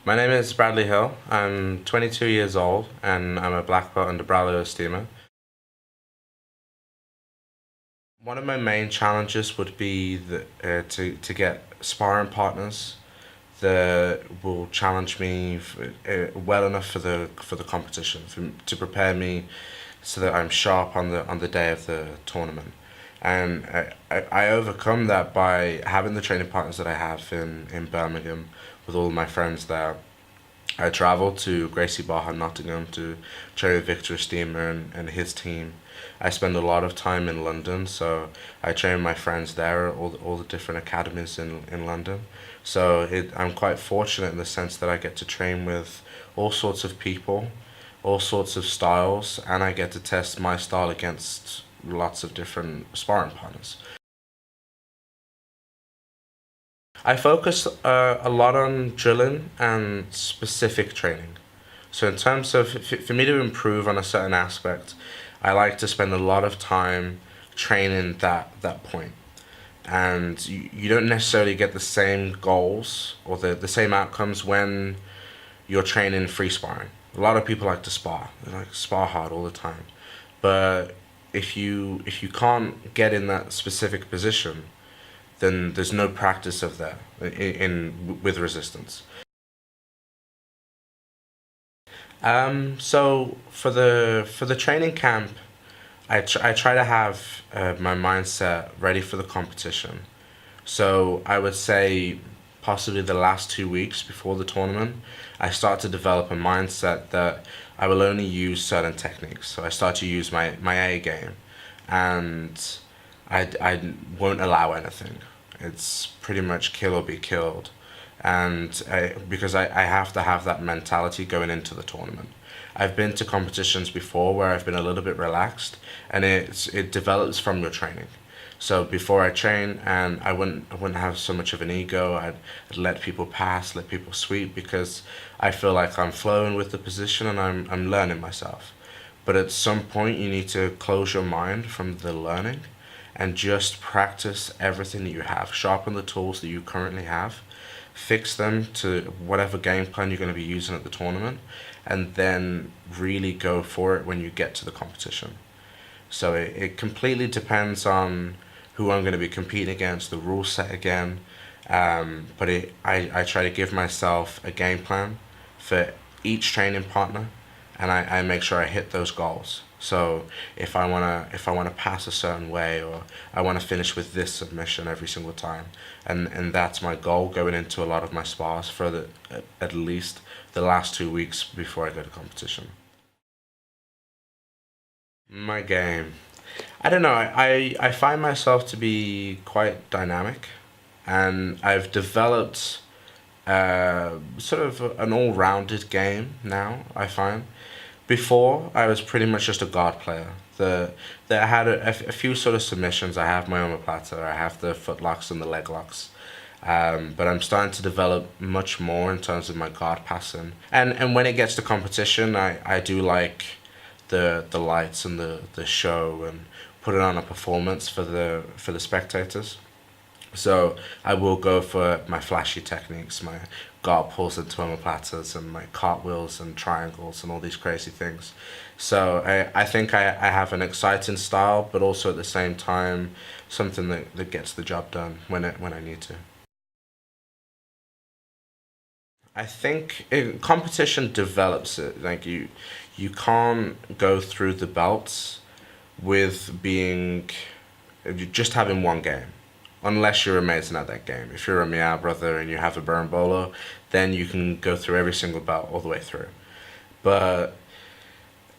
My name is Bradley Hill. I'm 22 years old and I'm a black belt under Braulio Estima. One of my main challenges would be to get sparring partners that will challenge me well enough for the competition to prepare me so that I'm sharp on the day of the tournament. And I overcome that by having the training partners that I have in Birmingham with all of my friends there. I travelled to Gracie Barra, Nottingham to train with Victor Estima and his team. I spend a lot of time in London, so I train with my friends there, all the different academies in London. So I'm quite fortunate in the sense that I get to train with all sorts of people, all sorts of styles, and I get to test my style against lots of different sparring partners. I focus a lot on drilling and specific training. So in terms of for me to improve on a certain aspect, I like to spend a lot of time training that point. And you don't necessarily get the same goals or the same outcomes when you're training free sparring. A lot of people like to spar. They like to spar hard all the time. But if you can't get in that specific position, then there's no practice of that with resistance. So for the training camp, I try to have my mindset ready for the competition. So I would say possibly the last 2 weeks before the tournament, I start to develop a mindset that I will only use certain techniques. So I start to use my A game, and I won't allow anything. It's pretty much kill or be killed. And because I have to have that mentality going into the tournament. I've been to competitions before where I've been a little bit relaxed, and it develops from your training. So before I train, and I wouldn't have so much of an ego. I'd let people pass, let people sweep because I feel like I'm flowing with the position and I'm learning myself. But at some point, you need to close your mind from the learning and just practice everything that you have. Sharpen the tools that you currently have, fix them to whatever game plan you're going to be using at the tournament, and then really go for it when you get to the competition. So it completely depends on who I'm going to be competing against, the rule set again. But I try to give myself a game plan for each training partner, and I make sure I hit those goals. So if I wanna pass a certain way, or I wanna finish with this submission every single time, and that's my goal going into a lot of my spars for at least the last 2 weeks before I go to competition. My game. I don't know. I find myself to be quite dynamic, and I've developed sort of an all-rounded game now. I find before I was pretty much just a guard player. That I had a few sort of submissions. I have my omoplata, I have the foot locks and the leg locks. But I'm starting to develop much more in terms of my guard passing. And when it gets to competition, I do like the lights and the show and putting on a performance for the spectators. So I will go for my flashy techniques, my guard pulls into omoplatas and my cartwheels and triangles and all these crazy things. So I think I have an exciting style, but also at the same time something that gets the job done when I need to. I think competition develops it. Like you can't go through the belts with being just having one game, unless you're amazing at that game. If you're a Meow brother and you have a burn bowler, then you can go through every single belt all the way through. But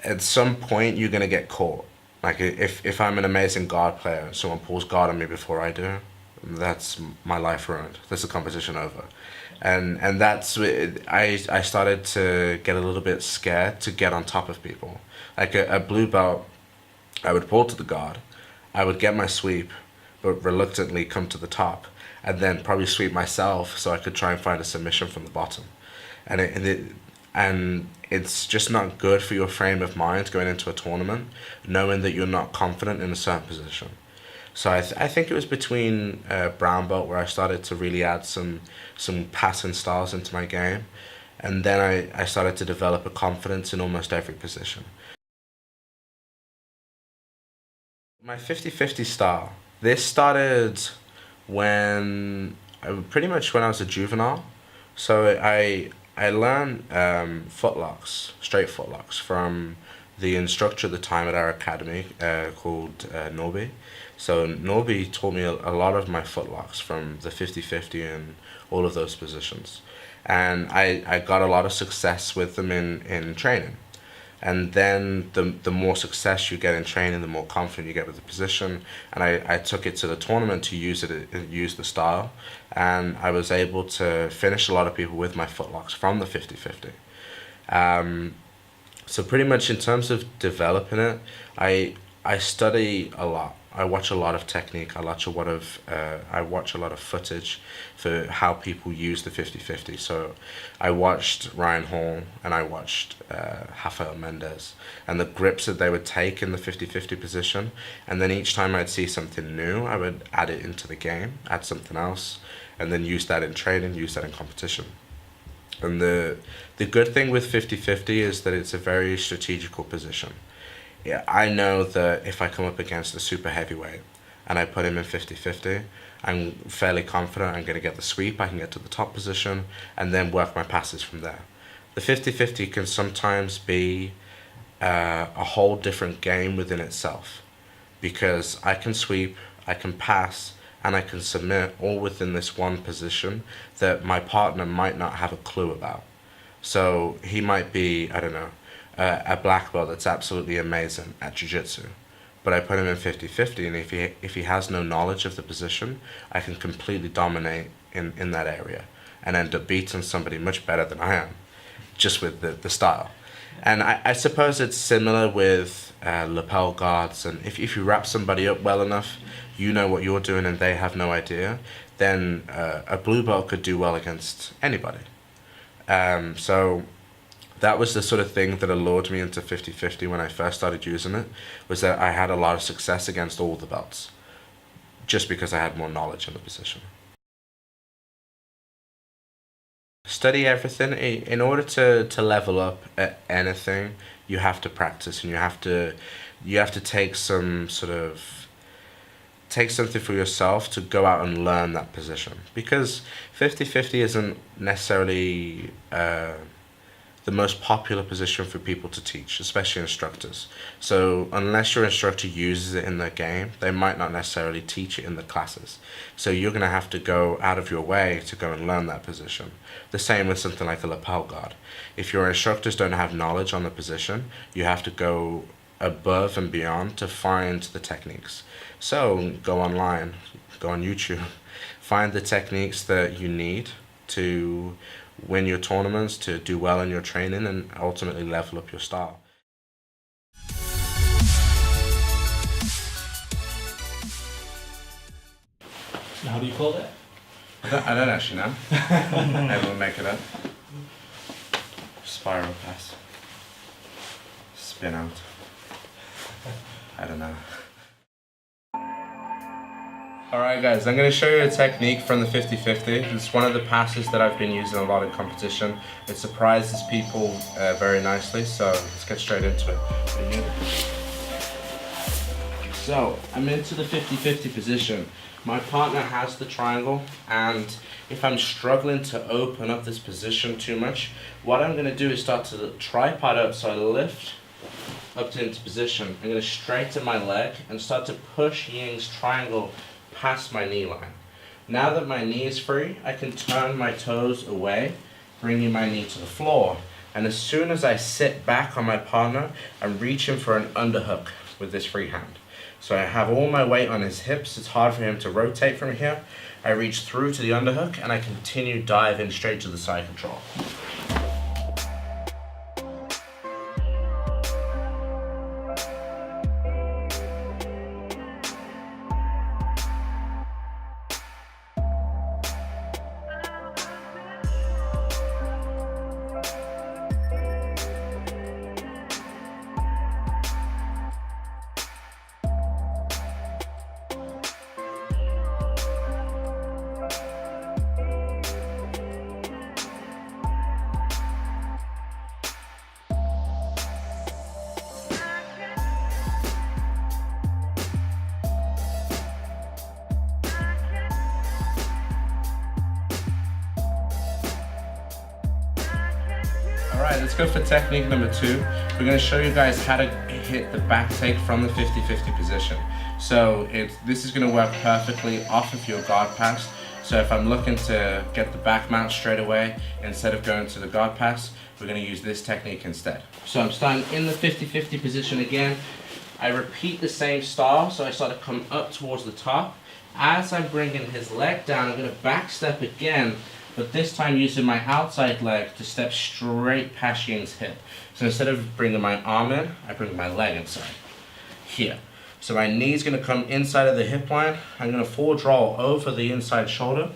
at some point, you're gonna get caught. Like if I'm an amazing guard player and someone pulls guard on me before I do, that's my life ruined. That's the competition over. And that's I started to get a little bit scared to get on top of people. Like a blue belt, I would pull to the guard, I would get my sweep, but reluctantly come to the top, and then probably sweep myself so I could try and find a submission from the bottom. And it's just not good for your frame of mind going into a tournament, knowing that you're not confident in a certain position. So I think it was between brown belt where I started to really add some passing styles into my game, And then I started to develop a confidence in almost every position. My 50-50 style, this started when, pretty much when I was a juvenile. So I learned footlocks, straight footlocks from the instructor at the time at our academy called Norby. So Norby taught me a lot of my footlocks from the 50-50 and all of those positions. And I got a lot of success with them in training. And then the more success you get in training, the more confident you get with the position. And I took it to the tournament to use the style. And I was able to finish a lot of people with my footlocks from the 50-50. So pretty much in terms of developing it, I study a lot. I watch a lot of technique. I watch a lot of footage for how people use the 50-50. So I watched Ryan Hall and I watched Rafael Mendez and the grips that they would take in the 50-50 position. And then each time I'd see something new, I would add it into the game, add something else, and then use that in training, use that in competition. And the good thing with 50-50 is that it's a very strategical position. Yeah, I know that if I come up against a super heavyweight and I put him in 50-50, I'm fairly confident I'm going to get the sweep, I can get to the top position, and then work my passes from there. The 50-50 can sometimes be a whole different game within itself, because I can sweep, I can pass, and I can submit all within this one position that my partner might not have a clue about. So he might be, I don't know, a black belt that's absolutely amazing at jiu-jitsu, but I put him in 50-50, and if he has no knowledge of the position, I can completely dominate in that area and end up beating somebody much better than I am, just with the style. And I suppose it's similar with lapel guards, and if you wrap somebody up well enough, you know what you're doing and they have no idea, then a blue belt could do well against anybody. So that was the sort of thing that allured me into 50-50 when I first started using it, was that I had a lot of success against all the belts, just because I had more knowledge in the position. Study everything. In order to level up at anything, you have to practice, and you have to take some sort of, take something for yourself to go out and learn that position, because 50-50 isn't necessarily the most popular position for people to teach, especially instructors. So unless your instructor uses it in their game, they might not necessarily teach it in the classes. So you're going to have to go out of your way to go and learn that position. The same with something like a lapel guard. If your instructors don't have knowledge on the position, you have to go above and beyond to find the techniques. So go online, go on YouTube, find the techniques that you need to win your tournaments, to do well in your training, and ultimately level up your style. How do you call that? I don't actually know. Everyone make it up. Spiral pass. Spin out. I don't know. Alright guys, I'm going to show you a technique from the 50-50. It's one of the passes that I've been using a lot in competition. It surprises people very nicely, so let's get straight into it. So, I'm into the 50-50 position. My partner has the triangle, and if I'm struggling to open up this position too much, what I'm going to do is start to tripod up, so I lift up into position. I'm going to straighten my leg and start to push Ying's triangle past my knee line. Now that my knee is free, I can turn my toes away, bringing my knee to the floor. And as soon as I sit back on my partner, I'm reaching for an underhook with this free hand. So I have all my weight on his hips. It's hard for him to rotate from here. I reach through to the underhook and I continue diving straight to the side control. Alright, let's go for technique number 2. We're going to show you guys how to hit the back take from the 50-50 position. So this is going to work perfectly off of your guard pass. So if I'm looking to get the back mount straight away, instead of going to the guard pass, we're going to use this technique instead. So I'm starting in the 50-50 position again. I repeat the same style, so I start to come up towards the top. As I'm bringing his leg down, I'm going to back step again, but this time using my outside leg to step straight past Ying's hip. So instead of bringing my arm in, I bring my leg inside. Here. So my knee's going to come inside of the hip line. I'm going to forward roll over the inside shoulder.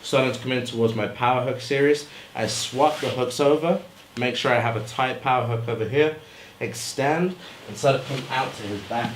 Starting to come in towards my power hook series. I swap the hooks over. Make sure I have a tight power hook over here. Extend and start to come out to his back.